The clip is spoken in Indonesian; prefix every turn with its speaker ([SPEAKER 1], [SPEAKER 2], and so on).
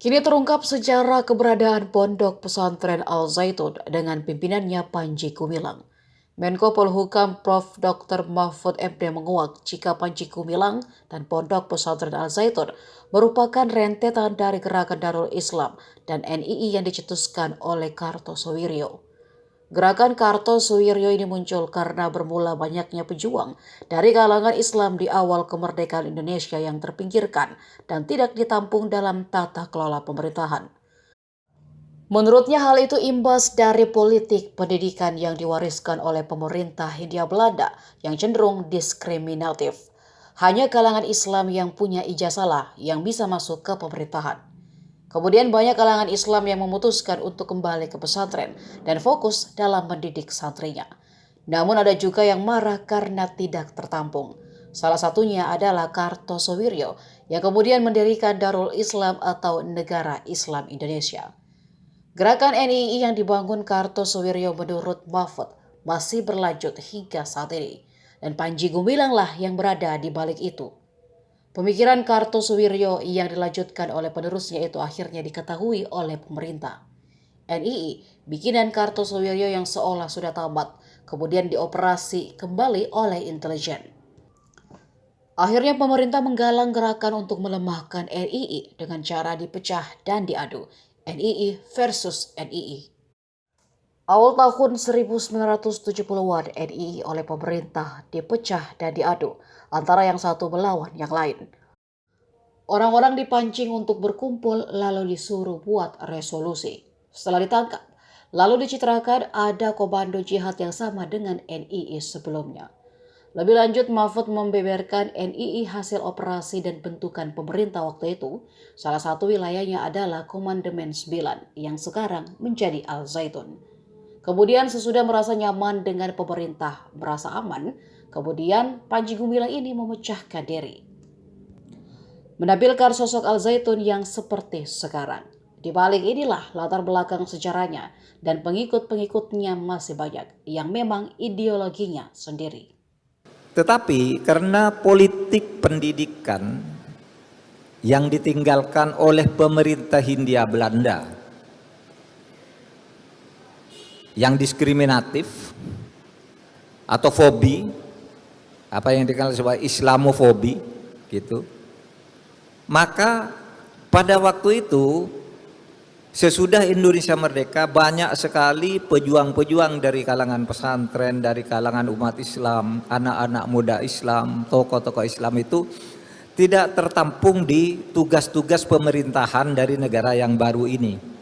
[SPEAKER 1] Kini terungkap sejarah keberadaan Pondok Pesantren Al Zaitun dengan pimpinannya Panji Gumilang. Menko Polhukam Prof. Dr. Mahfud MD menguak jika Panji Gumilang dan Pondok Pesantren Al Zaitun merupakan rentetan dari Gerakan Darul Islam dan NII yang dicetuskan oleh Kartosoewiryo. Gerakan Kartosoewiryo ini muncul karena bermula banyaknya pejuang dari kalangan Islam di awal kemerdekaan Indonesia yang terpinggirkan dan tidak ditampung dalam tata kelola pemerintahan. Menurutnya hal itu imbas dari politik pendidikan yang diwariskan oleh pemerintah Hindia Belanda yang cenderung diskriminatif. Hanya kalangan Islam yang punya ijazah yang bisa masuk ke pemerintahan. Kemudian banyak kalangan Islam yang memutuskan untuk kembali ke pesantren dan fokus dalam mendidik santrinya. Namun ada juga yang marah karena tidak tertampung. Salah satunya adalah Kartosoewiryo yang kemudian mendirikan Darul Islam atau Negara Islam Indonesia. Gerakan NII yang dibangun Kartosoewiryo menurut Mahfud masih berlanjut hingga saat ini. Dan Panji Gumilang lah yang berada di balik itu. Pemikiran Kartosoewiryo yang dilanjutkan oleh penerusnya itu akhirnya diketahui oleh pemerintah. NII, bikinan Kartosoewiryo yang seolah sudah tamat, kemudian dioperasi kembali oleh intelijen. Akhirnya pemerintah menggalang gerakan untuk melemahkan NII dengan cara dipecah dan diadu. NII versus NII. Awal tahun 1970-an, NII oleh pemerintah dipecah dan diadu antara yang satu melawan yang lain. Orang-orang dipancing untuk berkumpul lalu disuruh buat resolusi. Setelah ditangkap, lalu dicitrakan ada komando jihad yang sama dengan NII sebelumnya. Lebih lanjut, Mahfud membeberkan NII hasil operasi dan bentukan pemerintah waktu itu. Salah satu wilayahnya adalah Komandemen 9 yang sekarang menjadi Al Zaitun. Kemudian sesudah merasa nyaman dengan pemerintah, merasa aman, kemudian Panji Gumilang ini memecahkan diri. Menampilkan sosok Al Zaitun yang seperti sekarang. Di balik inilah latar belakang sejarahnya dan pengikut-pengikutnya masih banyak yang memang ideologinya sendiri.
[SPEAKER 2] Tetapi karena politik pendidikan yang ditinggalkan oleh pemerintah Hindia Belanda yang diskriminatif atau fobi, apa yang dikenal sebagai Islamofobi gitu, maka pada waktu itu sesudah Indonesia merdeka banyak sekali pejuang-pejuang dari kalangan pesantren, dari kalangan umat Islam, anak-anak muda Islam, tokoh-tokoh Islam itu tidak tertampung di tugas-tugas pemerintahan dari negara yang baru ini.